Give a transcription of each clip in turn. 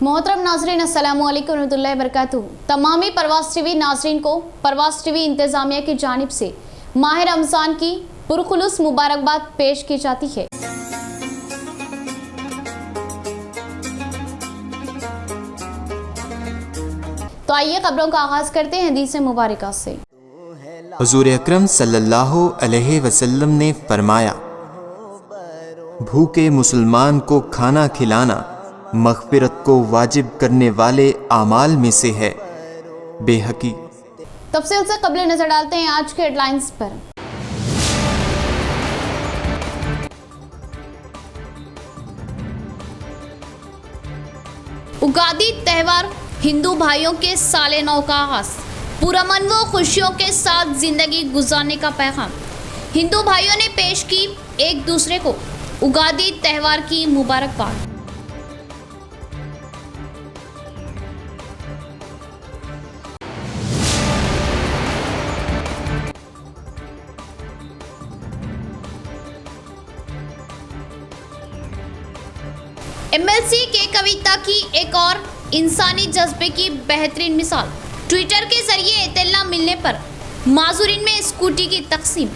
मोहतरम नाजरीन, अस्सलामु अलैकुम रहमतुल्लाहि व बरकातुहू। तमामी परवास टीवी नाजरीन को परवास टीवी इंतजामिया की जानिब से माह रमज़ान की पुरखुलूस मुबारकबाद पेश की जाती है। तो आइए खबरों का आगाज करते हैं हदीस मुबारका से। हुज़ूर अकरम सल्लल्लाहु अलैहि वसल्लम ने फरमाया, भूखे मुसलमान को खाना खिलाना मग़फ़िरत को वाजिब करने वाले आमाल में से है। बेहकी। तफसील से कबले नजर डालते हैं आज के हेडलाइंस पर। उगादी त्यौहार हिंदू भाइयों के साले नौ का आगाज, पुरअमन व खुशियों के साथ जिंदगी गुजारने का पैगाम। हिंदू भाइयों ने पेश की एक दूसरे को उगादी त्यौहार की मुबारकबाद। एमएलसी के कविता की एक और इंसानी जज्बे की बेहतरीन मिसाल। ट्विटर के जरिए इत्तला मिलने पर माजूरीन में स्कूटी की तकसीम।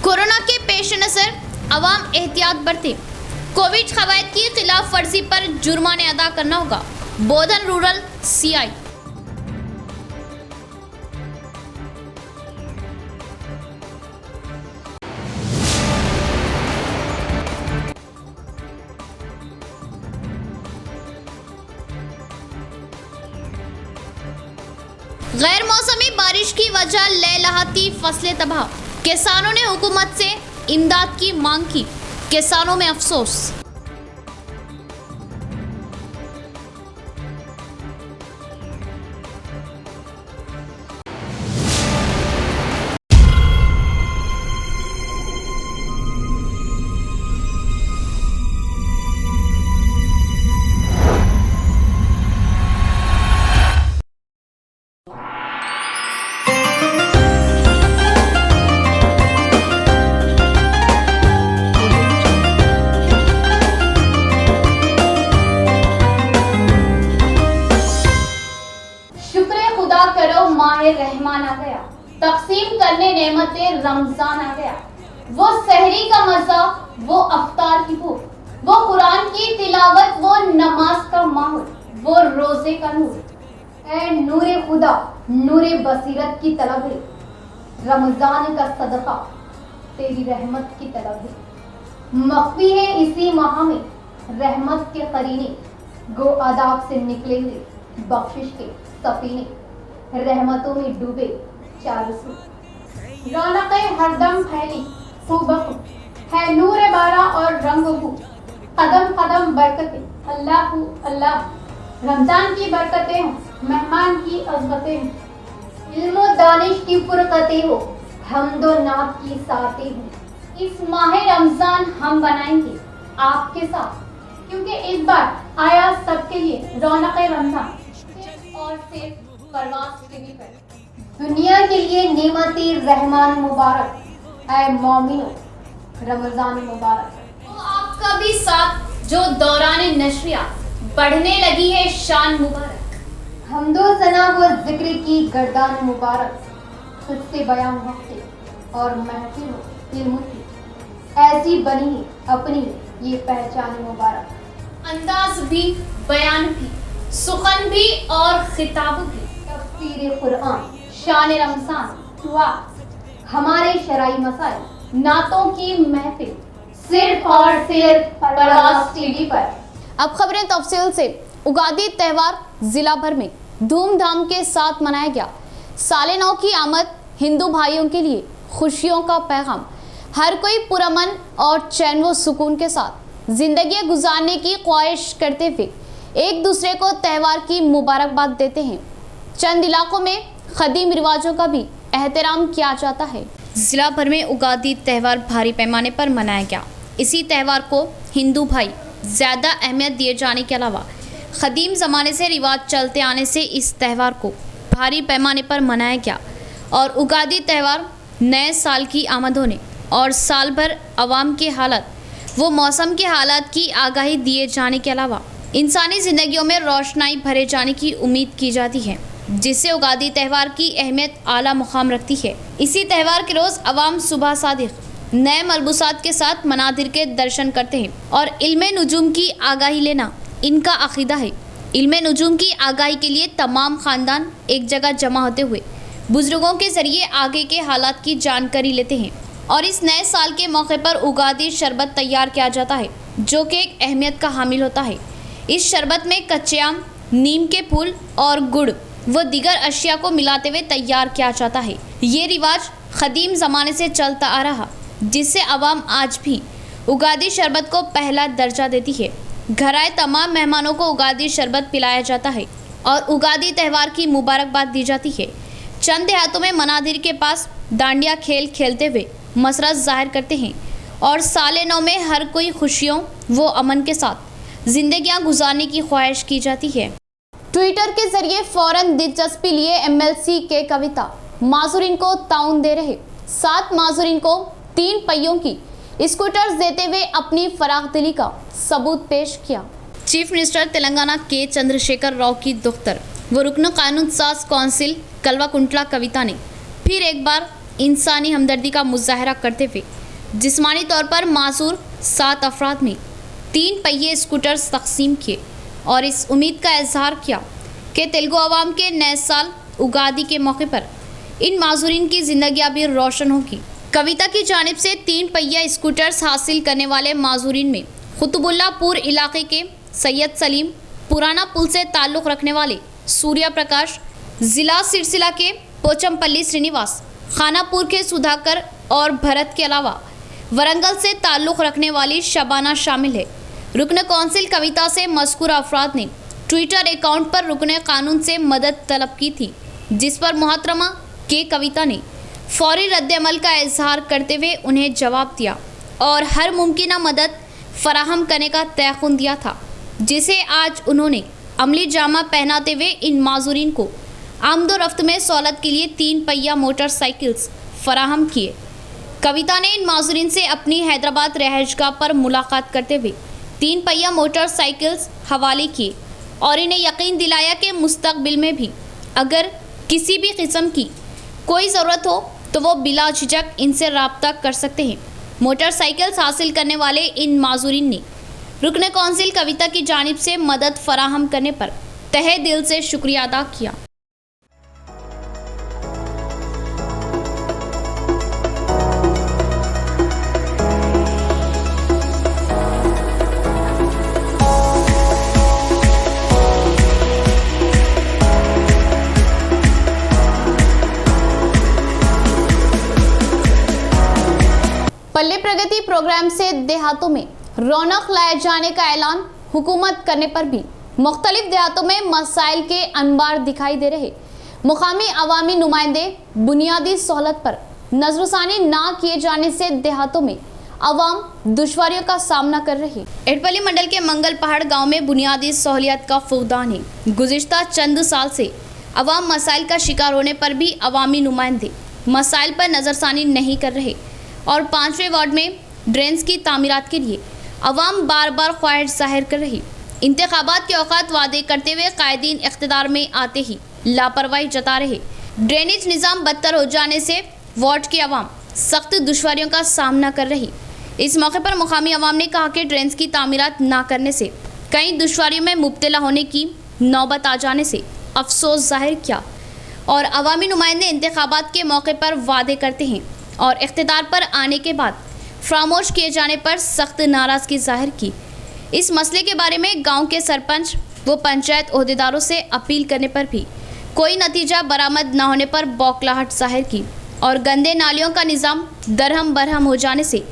कोरोना के पेश नजर अवाम एहतियात बरते। कोविड कवायद की खिलाफ वर्जी पर जुर्माने अदा करना होगा। बोधन रूरल सीआई। गैर मौसमी बारिश की वजह लहलहाती फसलें तबाह। किसानों ने हुकूमत से इमदाद की मांग की। किसानों में अफसोस। रहमान आ गया, तकसीम करने नेमते रमजान आ गया। वो सहरी का मजा, वो अफ्तार की भूख, वो कुरान की तिलावत, वो नमाज का माहौल, वो रोजे का नूर। ऐ नूरे खुदा, नूरे बसीरत की तलब है, रमजान का सदका तेरी रहमत की तलब है। मख्फी है इसी माह में रहमत के करीने, गो आदाब से निकले हुए बख्शिश के सफीने, रहमतों में डूबे चारों सू। रौनक़ें हरदम फैली खूबक है, नूर बारा और रंग हू, कदम कदम बरकतें अल्लाह अल्लाह। रमजान की बरकतें हो, मेहमान की अज़मतें हो, इल्मो दानिश की फुरकतें हो, हमदो नात की सातें हो। इस माह रमजान हम बनाएंगे आपके साथ, क्योंकि इस बार आया सबके लिए रौनक़े रमजान। और सिर्फ परवास टीवी पर दुनिया के लिए नेमती रहमान मुबारक। ऐ मोमिनो रमजान मुबारक। तो आपका भी साथ जो दौरान नशरिया बढ़ने लगी है शान मुबारक। हमदो सना व जिक्र की गर्दान मुबारक, खुद से बयान वक्ते और महफिल इल्म की ऐसी बनी अपनी ये पहचान मुबारक। अंदाज भी, बयान भी, सुखन भी और खिताब भी। तफसीर कुरान, शान रमजान हुआ हमारे शराई मसाइल, नातों की महफिल, सिर्फ और सिर्फ परवास टीवी पर। अब खबरें तफसील से। उगादी त्यौहार जिला भर में धूमधाम के साथ मनाया गया। साले नौ की आमद हिंदू भाइयों के लिए खुशियों का पैगाम। हर कोई पुरअमन और चैन व सुकून के साथ जिंदगी गुजारने की ख्वाहिश करते हुए एक दूसरे को त्यौहार की मुबारकबाद देते हैं। चंद इलाकों में कदीम रिवाजों का भी एहतराम किया जाता है। जिला भर में उगादी त्यौहार भारी पैमाने पर मनाया गया। इसी त्यौहार को हिंदू भाई ज़्यादा अहमियत दिए जाने के अलावा क़दीम ज़माने से रिवाज चलते आने से इस त्यौहार को भारी पैमाने पर मनाया गया और उगादी त्यौहार नए साल की आमद होने और साल भर आवाम के हालात वो मौसम के हालात की आगाही दिए जाने के अलावा इंसानी ज़िंदगियों में रोशनाई भरे जाने की उम्मीद की जाती है, जिससे उगादी त्यौहार की अहमियत आला मुकाम रखती है। इसी त्यौहार के रोज़ अवाम सुबह सादिक नए मलबूसात के साथ मनादिर के दर्शन करते हैं और इल्मे नुजूम की आगाही लेना इनका अकीदा है। इल्मे नुजूम की आगाही के लिए तमाम ख़ानदान एक जगह जमा होते हुए बुजुर्गों के ज़रिए आगे के हालात की जानकारी लेते हैं और इस नए साल के मौके पर उगादी शरबत तैयार किया जाता है, जो कि एक अहमियत का हामिल होता है। इस शरबत में कच्चे आम, नीम के फूल और गुड़ व दीगर अशिया को मिलाते हुए तैयार किया जाता है। ये रिवाज क़दीम ज़माने से चलता आ रहा, जिससे अवाम आज भी उगादी शरबत को पहला दर्जा देती है। घर आए तमाम मेहमानों को उगादी शरबत पिलाया जाता है और उगादी त्यौहार की मुबारकबाद दी जाती है। चंद देहातों में मनादिर के पास डांडिया खेल खेलते हुए मसरत जाहिर करते हैं और साले नौ में हर कोई खुशियों व अमन के साथ जिंदगियां गुजारने की ख्वाहिश की जाती है। ट्विटर के जरिए फौरन दिलचस्पी लिए एमएलसी के कविता माजूरीन को ताउन दे रहे 7 माजूरीन को 3 पहियों की स्कूटर्स देते हुए अपनी फराखदिली का सबूत पेश किया। चीफ मिनिस्टर तेलंगाना के चंद्रशेखर राव की दुख्तर व रुकन कानून साज कौंसिल कल्वाकुंटला कविता ने फिर एक बार इंसानी हमदर्दी का मुजाहरा करते हुए जिस्मानी तौर पर मासूर 7 अफराद में 3 पहिए स्कूटर्स तकसीम किए और इस उम्मीद का इजहार किया कि तेलुगु अवाम के नए साल उगादी के मौके पर इन माजूरीन की ज़िंदगियां भी रोशन होगी। कविता की जानिब से 3 पहिया स्कूटर्स हासिल करने वाले माजूरीन में कुतुबुल्लाहपुर इलाके के सैयद सलीम, पुराना पुल से ताल्लुक़ रखने वाले सूर्या प्रकाश, ज़िला सिरसिला के पोचमपल्ली श्रीनिवास, खानापुर के सुधाकर और भरत के अलावा वरंगल से ताल्लुक़ रखने वाली शबाना शामिल है। रुकन कौंसिल कविता से मज़कूर अफराद ने ट्विटर अकाउंट पर रुकन कानून से मदद तलब की थी, जिस पर मोहतरमा के कविता ने फौरी रद्द-ए-अमल का इजहार करते हुए उन्हें जवाब दिया और हर मुमकिन मदद फराहम करने का तयक़ुन दिया था, जिसे आज उन्होंने अमली जामा पहनाते हुए इन माजूरीन को आमदोरफ्त में सहूलत के लिए 3 पहिया मोटरसाइकिल्स फराहम किए। कविता ने इन माजूरीन से अपनी हैदराबाद रहायशगाह पर मुलाकात करते हुए 3 पहिया मोटरसाइकिल्स हवाले किए और इन्हें यकीन दिलाया कि मुस्तकबिल में भी अगर किसी भी किस्म की कोई ज़रूरत हो तो वो बिला झिझक इनसे रब्ता कर सकते हैं। मोटरसाइकिल्स हासिल करने वाले इन माजूरीन ने रुकन कौंसिल कविता की जानिब से मदद फराहम करने पर तहे दिल से शुक्रिया अदा किया। पल्ले प्रगति प्रोग्राम से देहातों में रौनक लाए जाने का ऐलान हुकूमत करने पर भी मुख्तलिफ देहातों में मसाइल के अनबार दिखाई दे रहे। मुकामी अवामी नुमाइंदे बुनियादी सहूलत पर नजरसानी ना किए जाने से देहातों में अवाम दुश्वारियों का सामना कर रही। एटपल्ली मंडल के मंगल पहाड़ गांव में बुनियादी सहूलियत का फुकदान है। गुज़िश्ता चंद साल से अवाम मसाइल का शिकार होने पर भी अवामी नुमाइंदे मसाइल पर नज़रसानी नहीं कर रहे और 5वें वार्ड में ड्रेन्स की तामीरात के लिए अवाम बार बार ख्वाहिश जाहिर कर रही। इंतखाबात के औकात वादे करते हुए कायदीन इख्तिदार में आते ही लापरवाही जता रहे। ड्रेनेज निज़ाम बदतर हो जाने से वार्ड की अवाम सख्त दुश्वारियों का सामना कर रही। इस मौके पर मुकामी अवाम ने कहा कि ड्रेन्स की तामीरात ना करने से कई दुश्वारियों में मुब्तला होने की नौबत आ जाने से अफसोस जाहिर किया और अवामी नुमाइंदे इंतखाबात के मौके पर वादे करते हैं और इख्तिदार पर आने के बाद फरामोश किए जाने पर सख्त नाराज़गी जाहिर की। इस मसले के बारे में गांव के सरपंच व पंचायत ओहदेदारों से अपील करने पर भी कोई नतीजा बरामद न होने पर बौखलाहट जाहिर की और गंदे नालियों का निज़ाम दरहम बरहम हो जाने से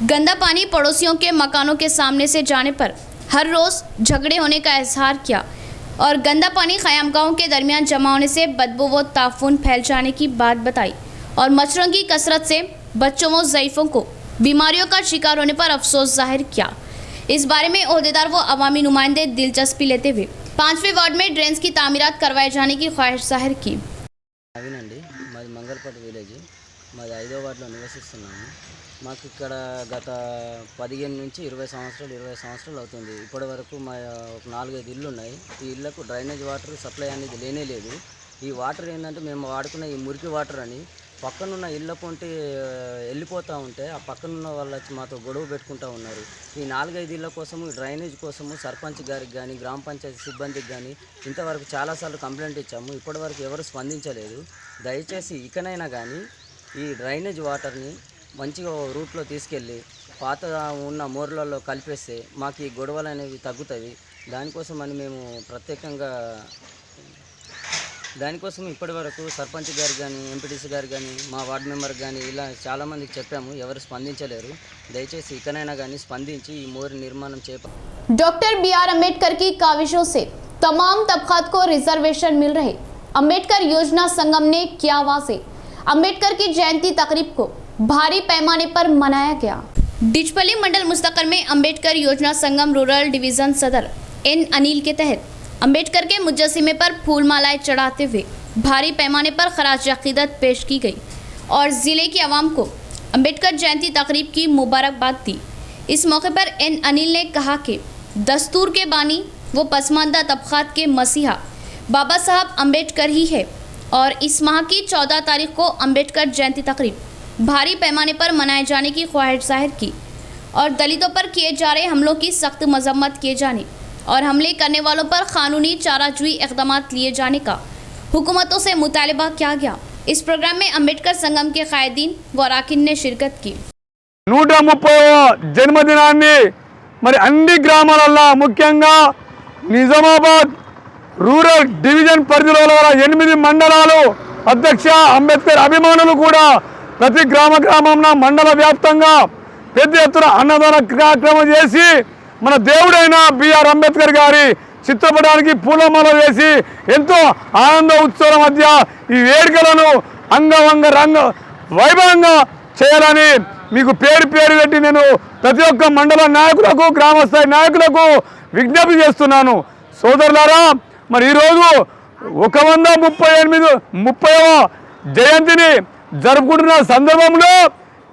गंदा पानी पड़ोसियों के मकानों के सामने से जाने पर हर रोज़ झगड़े होने का इजहार किया और गंदा पानी ख़यामगाहों के दरमियान जमा होने से बदबू व ताफून फैल जाने की बात बताई और मच्छरों की कसरत से बच्चों व ज़ईफ़ों को बीमारियों का शिकार होने पर अफसोस जाहिर किया। इस बारे में ओहदेदार व अवामी नुमाइंदे दिलचस्पी लेते हुए 5वें वार्ड में ड्रेन्स की तामीरात करवाए जाने की ख्वाहिश जाहिर की। అవినండి మాది మంగళపేట విలేజ్, మాది 5వ వార్డులో నివసిస్తున్నాము. మాకు ఇక్కడ గత 15 నుంచి 20 సంవత్సరాలు అవుతుంది. ఇప్పటి వరకు మా ఒక 4-5 ఇళ్ళు ఉన్నాయి. ఈ ఇళ్లకు డ్రైనేజ్ వాటర్ సప్లై అనేది లేనే లేదు. ఈ వాటర్ ఏంటంటే మేము వాడుకున్న ఈ మురికి వాటర్ అని పక్కనున్న ఇళ్ళ పొంటి వెళ్ళిపోతూ ఉంటే ఆ పక్కనున్న వాళ్ళు వచ్చి మాతో గొడవ పెట్టుకుంటూ ఉన్నారు. ఈ 4-5 ఇళ్ళ కోసము డ్రైనేజ్ కోసము సర్పంచ్ గారికి కానీ గ్రామ పంచాయతీ సిబ్బందికి కానీ ఇంతవరకు చాలాసార్లు కంప్లైంట్ ఇచ్చాము. ఇప్పటివరకు ఎవరు స్పందించలేదు. దయచేసి ఇకనైనా కానీ ఈ డ్రైనేజ్ వాటర్ని మంచిగా రూట్లో తీసుకెళ్ళి పాత ఉన్న మోర్లలో కలిపేస్తే మాకు ఈ గొడవలు అనేవి తగ్గుతాయి. దానికోసమని మేము ప్రత్యేకంగా దానికోసం ఇప్పటి వరకు సర్పంచ్ గారు కానీ ఎంపీటీసీ గారు కానీ మా వార్డు మెంబర్ కానీ ఇలా చాలామందికి చెప్పాము, ఎవరు స్పందించలేరు. దయచేసి ఇకనైనా కానీ స్పందించి ఈ మోరి నిర్మాణం చేపట్టాలి. डॉक्टर BR अम्बेडकर की काविशों से तमाम तबकात को रिजर्वेशन मिल रहे। अम्बेडकर योजना संगम ने किया वाजे। अम्बेडकर की जयंती तकरीब को भारी पैमाने पर मनाया गया। डिचपल्ली मंडल मुस्तकर में अम्बेडकर योजना संगम रूरल डिवीजन सदर N अनिल के तहत अम्बेडकर के मुजस्सिमे पर फूल मालाएं चढ़ाते हुए भारी पैमाने पर खराज अकीदत पेश की गई और ज़िले की आवाम को अम्बेडकर जयंती तकरीब की मुबारकबाद दी। इस मौके पर N अनिल ने कहा कि दस्तूर के बानी वो पसमानदा तबकात के मसीहा बाबा साहब अम्बेडकर ही है और इस माह की 14 तारीख को अम्बेडकर जयंती तकरीब भारी पैमाने पर मनाए जाने की ख्वाहिश जाहिर की और दलितों पर किए जा रहे हमलों की सख्त मजम्मत किए जाने और हमले करने वालों पर कानूनी चाराजोई इक़दामात लिए जाने का हुकूमतों से मुतालबा किया गया। इस प्रोग्राम में अम्बेडकर संगम के कायदीन व अराकीन ने शिरकत की। 130వ జన్మదినాన్ని మరి అన్ని గ్రామాలలో ముఖ్యంగా నిజామాబాద్ రూరల్ డివిజన్ పరిధిలో 8 మండలాలు అధ్యక్ష అంబేద్కర్ అభిమానులు కూడా ప్రతి గ్రామంలో మండల వ్యాప్తంగా పెద్ద ఎత్తున అన్నదాన కార్యక్రమం చేసి మన దేవుడైన బిఆర్ అంబేద్కర్ గారి చిత్రపటానికి పూలమాల వేసి ఎంతో ఆనంద ఉత్సవాల మధ్య ఈ వేడుకలను అంగవంగ రంగ వైభవంగా చేయాలని మీకు పేరు పెట్టి నేను ప్రతి ఒక్క మండల నాయకులకు గ్రామస్థాయి నాయకులకు విజ్ఞప్తి చేస్తున్నాను. సోదరులారా, మరి ఈరోజు 138వ జయంతిని జరుపుకుంటున్న సందర్భంలో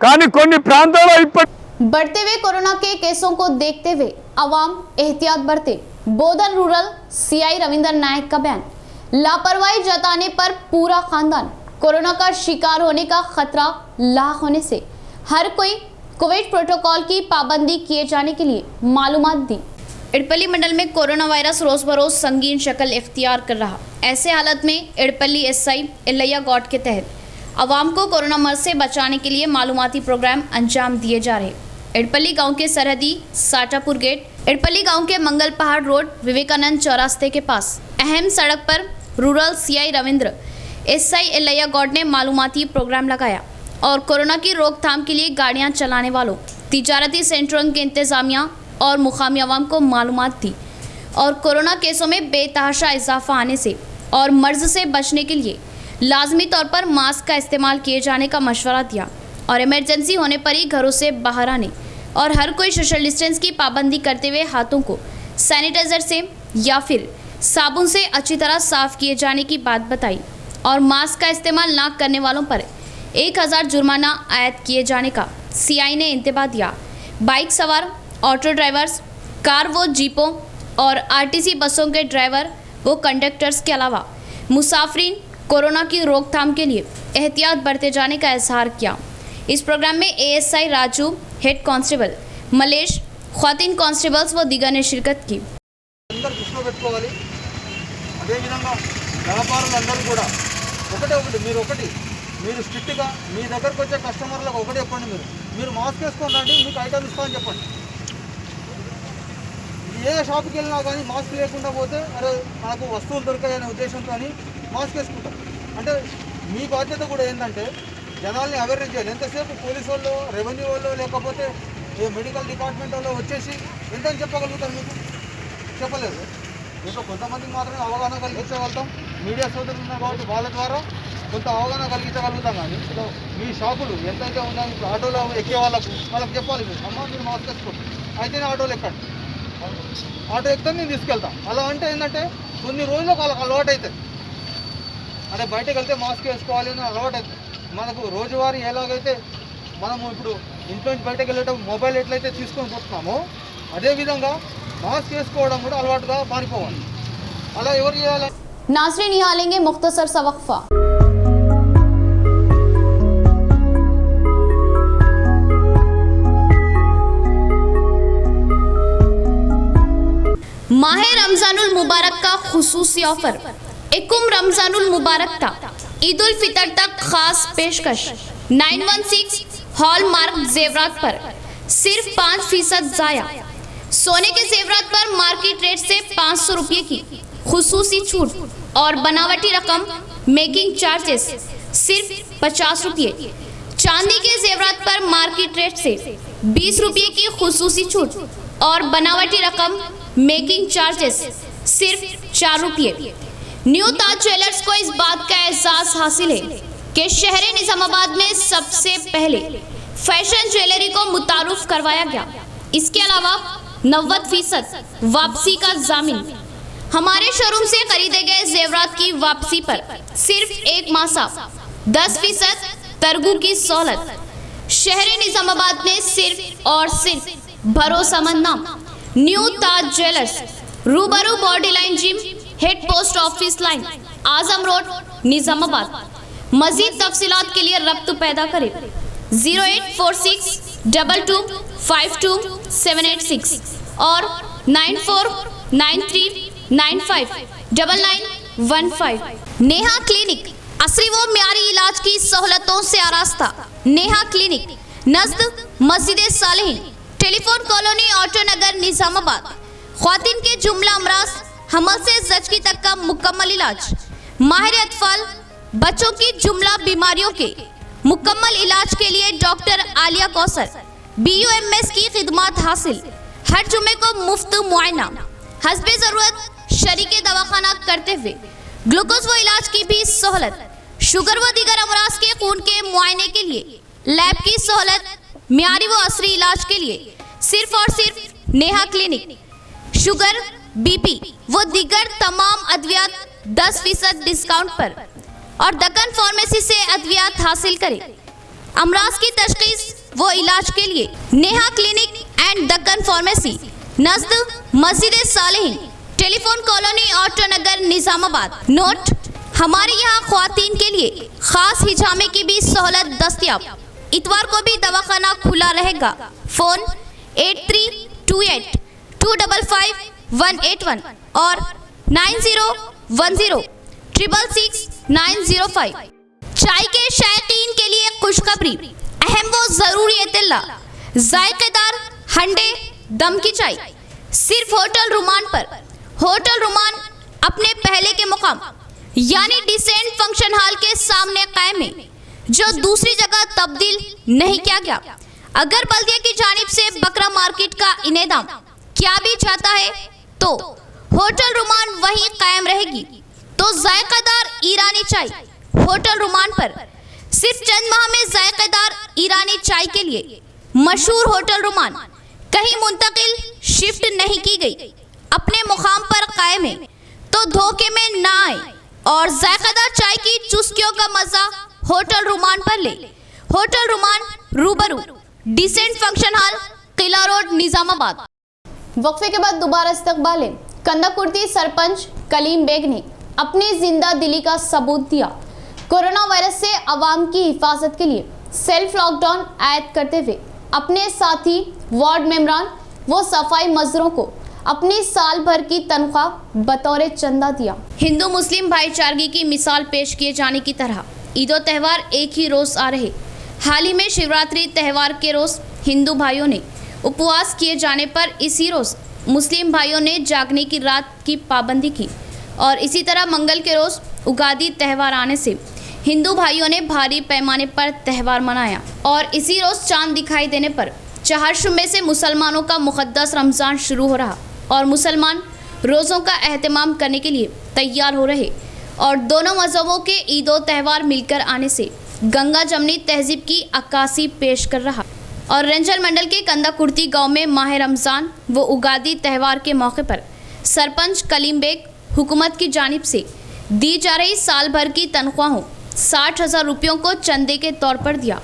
కానీ కొన్ని ప్రాంతాల్లో ఇప్పటి बढ़ते हुए कोरोना के केसों को देखते हुए अवाम एहतियात बरते। बोधन रूरल CI रविंद्र नायक का बयान। लापरवाही जताने पर पूरा खानदान कोरोना का शिकार होने का खतरा लाख होने से हर कोई कोविड प्रोटोकॉल की पाबंदी किए जाने के लिए मालूमात दी। इडपल्ली मंडल में कोरोना वायरस रोज बरोज संगीन शक्ल इख्तियार कर रहा। ऐसे हालत में इडपल्ली SI इलैया गौड के तहत आवाम को कोरोना मर्ज से बचाने के लिए मालूमाती प्रोग्राम अंजाम दिए जा रहे। इडपल्ली गांव के सरहदी साटापुर गेट, इडपल्ली गांव के मंगल पहाड़ रोड विवेकानंद चौरास्ते के पास अहम सड़क पर रूरल CI रविंद्र SI इलैया गौड ने मालूमाती प्रोग्राम लगाया और कोरोना की रोकथाम के लिए गाड़ियां चलाने वालों, तिजारती सेंटरों के इंतजामिया और मुकामी आवाम को मालूमात दी और कोरोना केसों में बेतहाशा इजाफा आने से और मर्ज से बचने के लिए लाजमी तौर पर मास्क का इस्तेमाल किए जाने का मशवरा दिया और इमरजेंसी होने पर ही घरों से बाहर आने और हर कोई सोशल डिस्टेंस की पाबंदी करते हुए हाथों को सैनिटाइजर से या फिर साबुन से अच्छी तरह साफ किए जाने की बात बताई और मास्क का इस्तेमाल ना करने वालों पर 1000 जुर्माना आयद किए जाने का CI ने इंतबाह दिया। बाइक सवार, ऑटो ड्राइवर्स, कार व जीपों और RTC बसों के ड्राइवर व कंडक्टर्स के अलावा मुसाफिरीन कोरोना की रोकथाम के लिए एहतियात बरते जाने का इजहार किया। इस प्रोग्राम में ASI Raju, head constable Malesh, ख्वातीन कांस्टेबल्स व दीगर ने शिरकत की। అందరూ దృష్టిలో పెట్టుకోవాలి. అదేవిధంగా వ్యాపారులందరూ కూడా మీరు స్ట్రిక్ట్గా మీ దగ్గరకు వచ్చే కస్టమర్లకు ఒకటి చెప్పండి, మీరు మాస్క్ వేసుకొని రండి, మీకు ఐటమ్ ఇస్తామని చెప్పండి. ఏ షాప్కి వెళ్ళినా కానీ మాస్క్ లేకుండా పోతే అరే మనకు వస్తువులు దొరికాయనే ఉద్దేశంతో మాస్క్ వేసుకుంటాం. అంటే మీ బాధ్యత కూడా ఏంటంటే జనాల్ని అవేర్నెస్ చేయాలి. ఎంతసేపు పోలీసు వాళ్ళు, రెవెన్యూ వాళ్ళు, లేకపోతే మెడికల్ డిపార్ట్మెంట్ వాళ్ళు వచ్చేసి ఎంతని చెప్పగలుగుతారు? మీకు చెప్పలేదు. ఇంకా కొంతమందికి మాత్రమే అవగాహన కలిగించగలుగుతాం. మీడియా సోదరులు ఉన్నారు కాబట్టి వాళ్ళ ద్వారా కొంత అవగాహన కలిగించగలుగుతాం. కానీ ఇప్పుడు మీ షాపులు ఎంతైతే ఉన్నాయో ఇప్పుడు ఆటోలో ఎక్కే వాళ్ళకు వాళ్ళకి చెప్పాలి, మీరు అమ్మ మీరు మాస్క్ వేసుకోండి అయితేనే ఆటోలు ఎక్కండి, ఆటో ఎక్కితే నేను తీసుకెళ్తాం. అలా అంటే ఏంటంటే కొన్ని రోజులకు వాళ్ళకి అలవాటు అవుతుంది. అంటే బయటకు వెళ్తే మాస్క్ వేసుకోవాలి అని అలవాటు అవుతుంది. మనకు రోజువారీ ఎలాగైతే మనము ఇప్పుడు ఇంట్లో నుంచి బయటకు వెళ్ళేటప్పుడు మొబైల్ ఎట్లయితే తీసుకొని పోతున్నామో అదేవిధంగా మాస్క్ వేసుకోవడం కూడా అలవాటుగా మారిపోవాలి. అలా ఎవరు చేయాలి? नाज़रीन, यहाँ लेंगे मुख्तसर सा वक्फा। माह रमजानुल मुबारक का खुसूसी ऑफर। इकुम रमजानुल मुबारक था, ईद उल फितर तक खास पेशकश। 916 हॉलमार्क जेवरात पर सिर्फ 5% जाया। सोने के जेवरात पर मार्केट रेट से 500 रुपये की खुसूसी छूट और बनावटी रकम मेकिंग चार्जेस सिर्फ 50 रुपये। चांदी के जेवरात पर मार्केट रेट से 20 रुपये की खुसूसी छूट और बनावटी रकम मेकिंग चार्जेस सिर्फ 4 रुपये। न्यू ताज ज्वेलर्स को इस बात का एहसास हासिल है कि शहर निजामाबाद में सबसे पहले फैशन ज्वेलरी को मुतारुफ करवाया गया। इसके अलावा 90% वापसी का जामिन। हमारे शोरूम से खरीदे गए जेवरात की वापसी पर सिर्फ 1 माह साफ 10% तरगू की सहूलत। शहर निजामाबाद में सिर्फ और सिर्फ भरोसेमंद नाम new Taj jewellers, Rubaru body line gym, head post office line, Azam road, Nizamabad. मजीद तफसीलात के लिए रब्त पैदा करें 08462252786 और 9493959915। नेहा क्लिनिक, असली व म्यारी इलाज की सहूलतों से आरास्ता। नेहा क्लिनिक नज़द मस्जिद Saleheen, telephone colony, auto Nagar, Nizamabad. ख्वातीन के जुमला अमराज, हमल से जचकी तक का मुकम्मल इलाज। माहिर अतफाल, बच्चों की जुमला बीमारियों के मुकम्मल इलाज के लिए डॉक्टर आलिया कौसर BUMS की खिदमत हासिल। हर जुमे को मुफ्त मुआयना, हस्बे ज़रूरत शरीके दवाखाना करते हुए ग्लूकोज व इलाज की भी सहूलत। शुगर व दीगर अमराज के खून के मुआयने के लिए लैब की सहूलत। म्यारी व असरी इलाज के लिए सिर्फ और सिर्फ नेहा क्लिनिक। शुगर, BP वो दीगर तमाम अद्वियात 10% डिस्काउंट पर और दक्कन फार्मेसी से अद्वियात हासिल करें। अमराज की तशखीस वो इलाज के लिए Neha clinic and Deccan pharmacy, नज़द मस्जिद Saleheen, telephone colony, auto Nagar, Nizamabad. Note, हमारे यहाँ ख्वातीन के लिए खास हिजामे की भी सहूलत दस्तयाब। इतवार को भी दवाखाना खुला रहेगा। फ़ोन 8328255181 और 9010666905। चाय के शायकीन के लिए खुशखबरी, अहम वो ज़रूरी इत्तला, जायकेदार हंडे दम की चाय सिर्फ होटल रुमान पर। होटल रुमान अपने पहले के मुकाम यानी डिसेंट फंक्शन हॉल के सामने कायम है, जो दूसरी जगह तब्दील नहीं किया गया। अगर बल्दिया की जानिब से बकरा मार्केट का इनेदाम क्या भी चाहता है तो होटल रुमान वहीं कायम रहेगी। तो जायकादार ईरानी चाय होटल रुमान पर। सिर्फ चंद माह में जायकेदार ईरानी चाय के लिए मशहूर होटल रुमान कहीं मुंतकिल शिफ्ट नहीं की गई, अपने मुकाम पर कायम है। तो धोखे में ना आए और जायकेदार चाय की चुस्कियों का मजा होटल रुमान पर ले। होटल रुमान, रूबरू डिसेंट फंक्शन हॉल, किला रोड, निजामाबाद। वक्फे के बाद दोबारा इस्तकबाल है। कंदाकुर्ती सरपंच कलीम बेग ने अपनी जिंदा दिली का सबूत दिया। कोरोना वायरस से आवाम की हिफाजत के लिए सेल्फ लॉकडाउन आयद करते हुए अपने साथी वार्ड मेंबरान व सफाई मजदूरों को अपनी साल भर की तनख्वाह बतौर चंदा दिया। हिंदू मुस्लिम भाईचारगी की मिसाल पेश किए जाने की तरह ईदो त्यौहार एक ही रोज़ आ रहे। हाल ही में शिवरात्रि त्यौहार के रोज़ हिंदू भाइयों ने उपवास किए जाने पर इसी रोज़ मुस्लिम भाइयों ने जागने की रात की पाबंदी की और इसी तरह मंगल के रोज़ उगादी त्यौहार आने से हिंदू भाइयों ने भारी पैमाने पर त्यौहार मनाया और इसी रोज़ चांद दिखाई देने पर चहारशुमे से मुसलमानों का मुक़द्दस रमज़ान शुरू हो रहा और मुसलमान रोज़ों का एहतमाम करने के लिए तैयार हो रहे और दोनों मजहबों के ईद और त्यौहार मिलकर आने से गंगा जमनी तहजीब की अक्कासी पेश कर रहा। और रेंजल मंडल के कंदा कुर्ती गांव में माह रमज़ान व उगादी त्यौहार के मौके पर सरपंच कलीम बेग हुकूमत की जानिब से दी जा रही साल भर की तनख्वाहों 60,000 रुपयों को चंदे के तौर पर दिया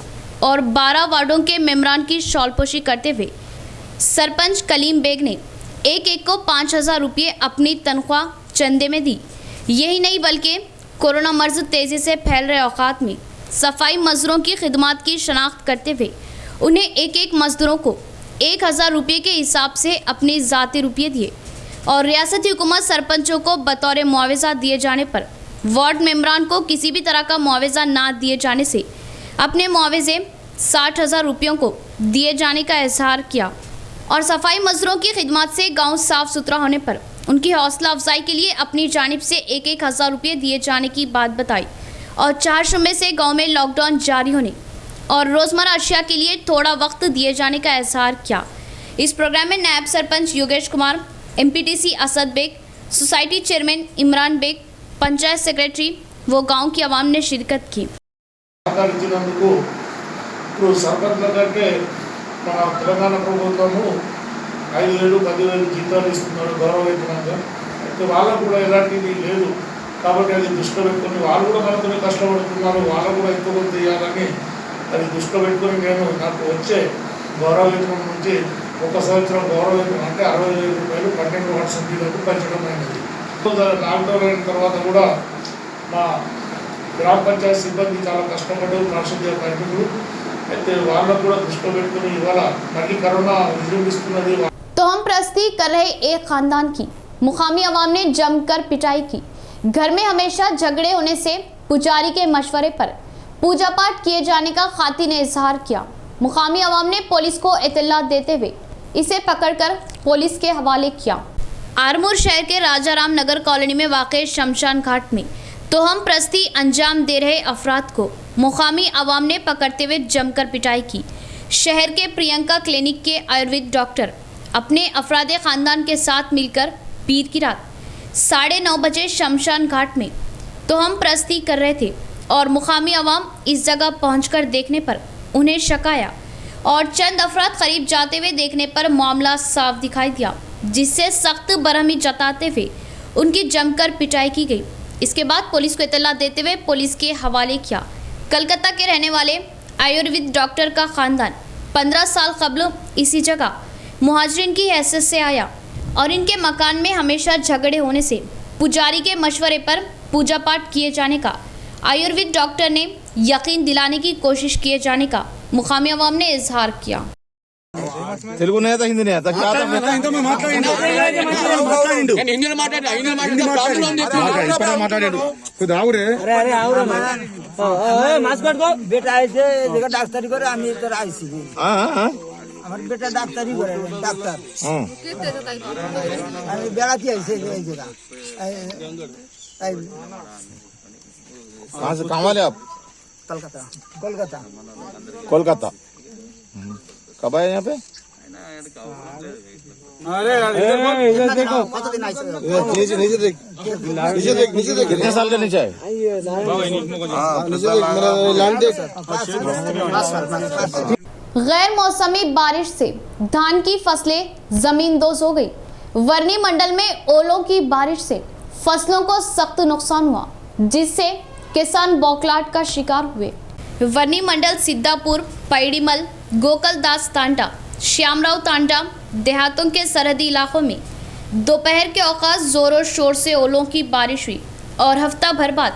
और 12 वार्डों के मेम्बरान की शॉलपोशी करते हुए सरपंच कलीम बेग ने एक एक को 5,000 रुपये अपनी तनख्वाह चंदे में दी। यही नहीं बल्कि कोरोना मर्ज तेज़ी से फैल रहे औकात में सफाई मजदूरों की खिदमत की शनाख्त करते हुए उन्हें एक एक मजदूरों को 1,000 रुपये के हिसाब से अपने ज़ाती रुपये दिए और रियासती हुकूमत सरपंचों को बतौर मुआवजा दिए जाने पर वार्ड मेम्बरान को किसी भी तरह का मुआवजा ना दिए जाने से अपने मुआवजे 60,000 रुपयों को दिए जाने का इजहार किया और सफाई मजदूरों की खिदमत से गांव साफ सुथरा होने पर उनकी हौसला अफजाई के लिए अपनी जानिब से 1,000 रुपये दिए जाने की बात बताई और 4 शुमे से गांव में लॉकडाउन जारी होने और रोज़मर्रा अशिया के लिए थोड़ा वक्त दिए जाने का इजहार किया। इस प्रोग्राम में नायब sarpanch Yogesh Kumar, MPTC Asad Baig, society chairman Imran Baig, panchayat secretary व गांव की आवाम ने शिरकत की। మన తెలంగాణ ప్రభుత్వము 5,000 10,000 జీతాలు ఇస్తున్నారు గౌరవవేతనంగా. అయితే వాళ్ళకు కూడా ఎలాంటిది లేదు కాబట్టి అది దృష్టిలో పెట్టుకొని వాళ్ళు కూడా మనతోనే కష్టపడుతున్నారు, వాళ్ళకు కూడా ఎంతో కొంత ఇవ్వాలని అది దృష్టిలో పెట్టుకొని నేను నాకు వచ్చే గౌరవవేతనం నుంచి ఒక సంవత్సరం గౌరవవేతనం అంటే 60,000 రూపాయలు 12 వార్డు సభ్యులకు పెంచడం అయినది. లాక్డౌన్ అయిన తర్వాత కూడా మా గ్రామ పంచాయతీ సిబ్బంది చాలా కష్టపడ్డారు, పారిశుద్ధ్య కార్మికులు. तो हम प्रस्ती कर रहे एक खानदान की मुकामी अवाम ने जमकर पिटाई की। घर में हमेशा झगड़े होने से पुजारी के मशवरे पर पूजा पाठ किए जाने का खाती ने इजहार किया। मुकामी अवाम ने पुलिस को इत्तला देते हुए इसे पकड़कर पुलिस के हवाले किया। आरमूर शहर के राजाराम नगर कॉलोनी में वाक़ शमशान घाट में तो हम प्रस्ती अंजाम दे रहे अफराद को मुकामी अवाम ने पकड़ते हुए जमकर पिटाई की। शहर के प्रियंका क्लिनिक के आयुर्वेद डॉक्टर अपने अफराद ख़ानदान के साथ मिलकर पीर की रात 9:30 बजे शमशान घाट में तो हम प्रस्ती कर रहे थे और मुकामी अवाम इस जगह पहुंचकर देखने पर उन्हें शक आया और चंद अफराद करीब जाते हुए देखने पर मामला साफ दिखाई दिया, जिससे सख्त बरहमी जताते हुए उनकी जमकर पिटाई की गई। इसके बाद पुलिस को इत्तला देते हुए पुलिस के हवाले किया। कलकत्ता के रहने वाले आयुर्वेद डॉक्टर का ख़ानदान 15 साल कबल इसी जगह मुहाजिरिन की हैसियत से आया और इनके मकान में हमेशा झगड़े होने से पुजारी के मशवरे पर पूजा पाठ किए जाने का आयुर्वेद डॉक्टर ने यकीन दिलाने की कोशिश किए जाने का मुकामी अवाम ने इजहार किया। తెలుగు నేత హిందీ నేత మాట్లాడాడు बेटा ऐसे देखो डाक्टरी करे आम्ही तर आईसी আমার বেটা ডাক্তারি করে ডাক্তার আমি বেড়াতে আইছে এই জায়গা कहाँ से कहाँ वाले आप? कलकत्ता कोलकाता कोलकाता। कब आए यहाँ पे? अरे इधर देखो कत दिन आइছে नीचे नीचे देख नीचे देख नीचे देख कितने साल का नीचे है? नीचे देख मेरा लैंड देख। गैर मौसमी बारिश से धान की फसलें जमींदोज हो गई। वर्नी मंडल में ओलों की बारिश से फसलों को सख्त नुकसान हुआ, जिससे किसान बौखलाहट का शिकार हुए। वर्नी मंडल सिद्धापुर, पैड़ीमल, गोकलदास तांडा, श्यामराव तांडा देहातों के सरहदी इलाकों में दोपहर के औकात जोरों शोर से ओलों की बारिश हुई और हफ्ता भर बाद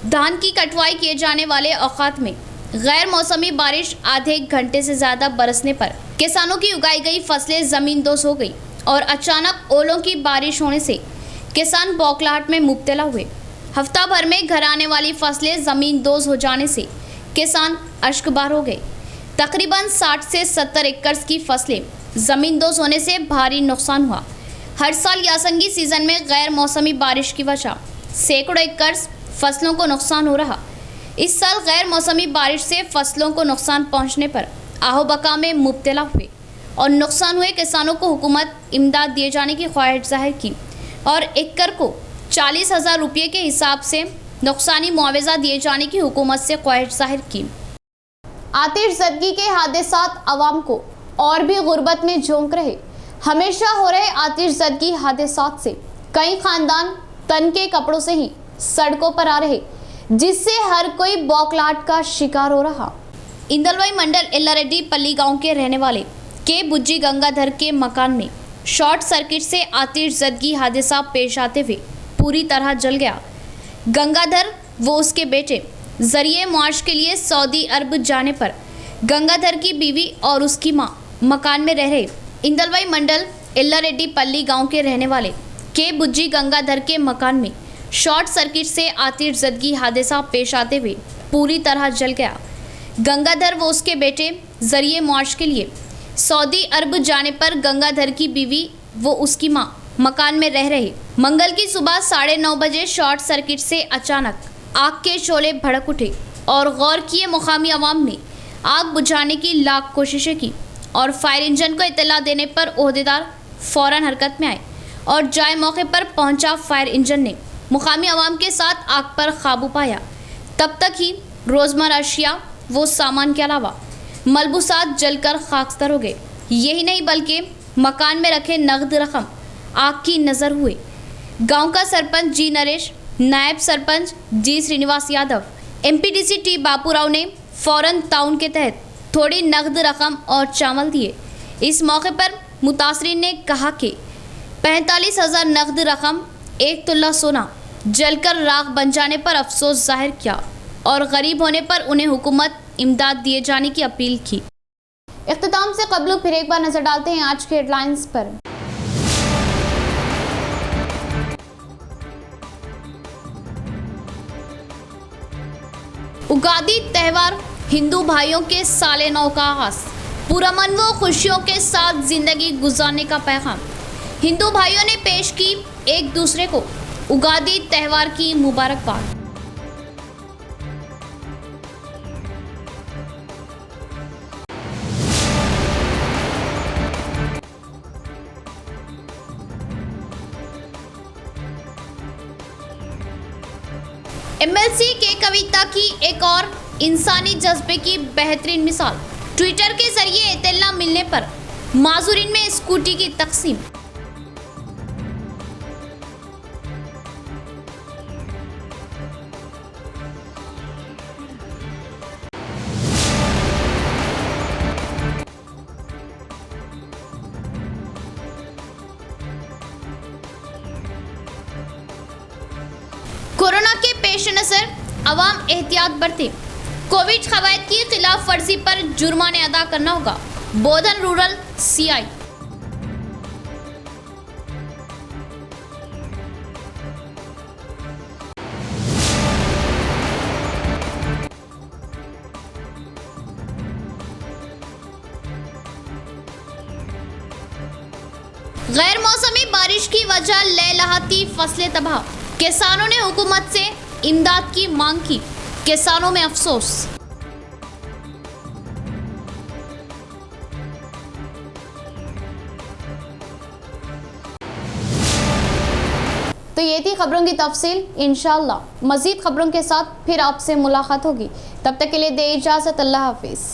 धान की कटवाई किए जाने वाले औकात में गैर मौसमी बारिश आधे एक घंटे से ज़्यादा बरसने पर किसानों की उगाई गई फसलें ज़मींदोज़ हो गई और अचानक ओलों की बारिश होने से किसान बौखलाहट में मुब्तला हुए। हफ्ता भर में घर आने वाली फसलें ज़मींदोज़ हो जाने से किसान अश्कबार हो गए। तकरीबन 60 से 70 एकड़ की फसलें ज़मींदोज़ होने से भारी नुकसान हुआ। हर साल यासंगी सीज़न में गैर मौसमी बारिश की वजह सैकड़ों एकड़ फसलों को नुकसान हो रहा। इस साल गैर मौसमी बारिश से फसलों को नुकसान पहुंचने पर आहो बका में मुब्तला हुए और नुकसान हुए किसानों को हुकूमत इमदाद दिए जाने की ख्वाहिश जाहिर की और एकड़ को 40,000 रुपये के हिसाब से नुकसानी मुआवजा दिए जाने की हुकूमत से ख्वाहिश जाहिर की। आतिशज़दगी के हादसात अवाम को और भी गुर्बत में झोंक रहे। हमेशा हो रहे आतिशज़दगी हादसात से कई खानदान तन के कपड़ों से ही सड़कों पर आ रहे, जिससे हर कोई बौखलाहट का शिकार हो रहा। इंदलवाई मंडल एल्लारेड्डी पल्ली गांव के रहने वाले के बुज्जी गंगाधर के मकान में शॉर्ट सर्किट से आतिशज़दगी हादसा पेश आते हुए पूरी तरह जल गया। गंगाधर वो उसके बेटे जरिए मुआश के लिए सऊदी अरब जाने पर गंगाधर की बीवी और उसकी मां मकान में रह रहे। इंदलवाई मंडल एल्लारेड्डी पल्ली गांव के रहने वाले के बुज्जी गंगाधर के मकान में शॉर्ट सर्किट से आतिशज़दगी हादसा पेश आते हुए पूरी तरह जल गया। गंगाधर वो उसके बेटे जरिए मुआश के लिए सऊदी अरब जाने पर गंगाधर की बीवी वो उसकी मां मकान में रह रहे। मंगल की सुबह 9:30 बजे शॉर्ट सर्किट से अचानक आग के शोले भड़क उठे और गौर किए मुकामी अवाम ने आग बुझाने की लाख कोशिशें की और फायर इंजन को इत्तला देने पर ओहदेदार फौरन हरकत में आए और जाए मौके पर पहुंचा फायर इंजन ने मुकामी अवाम के साथ आग पर काबू पाया। तब तक ही रोज़मर्रा अशिया वो सामान के अलावा मलबूसात जलकर खाकस्तर हो गए। यही नहीं बल्कि मकान में रखे नगद रकम आग की नज़र हुए। गांव का सरपंच जी नरेश, नायब सरपंच जी श्रीनिवास यादव, एमपीडीसी टी बापूराव ने फौरन ताउन के तहत थोड़ी नगद रकम और चावल दिए। इस मौके पर मुतासरीन ने कहा कि 45,000 नगद रकम 1 तोला सोना जलकर राख बन जाने पर अफसोस जाहिर किया और गरीब होने पर उन्हें हुकूमत इमदाद दिए जाने की अपील की। इख्तिताम से कबल फिर एक बार नजर डालते हैं आज के हेडलाइंस पर। उगादी त्यौहार हिंदू भाइयों के साले नौ का आगाज, पुरअमन व खुशियों के साथ जिंदगी गुजारने का पैगाम। हिंदू भाइयों ने पेश की एक दूसरे को उगादी त्यौहार की मुबारकबाद। एमएलसी के कविता की एक और इंसानी जज्बे की बेहतरीन मिसाल। ट्विटर के जरिए इत्तला मिलने पर माजूरीन में स्कूटी की तकसीम। कोरोना के पेश नजर अवाम एहतियात बरते। कोविड कवायद की खिलाफ वर्जी पर जुर्माने अदा करना होगा। बोधन रूरल सीआई। गैर मौसमी बारिश की वजह लहलहाती फसलें तबाह। किसानों ने हुकूमत से इमदाद की मांग की। किसानों में अफसोस। तो ये थी खबरों की तफसील। इंशाअल्लाह मजीद खबरों के साथ फिर आपसे मुलाकात होगी। तब तक के लिए दे इजाजत। अल्लाह हाफिज।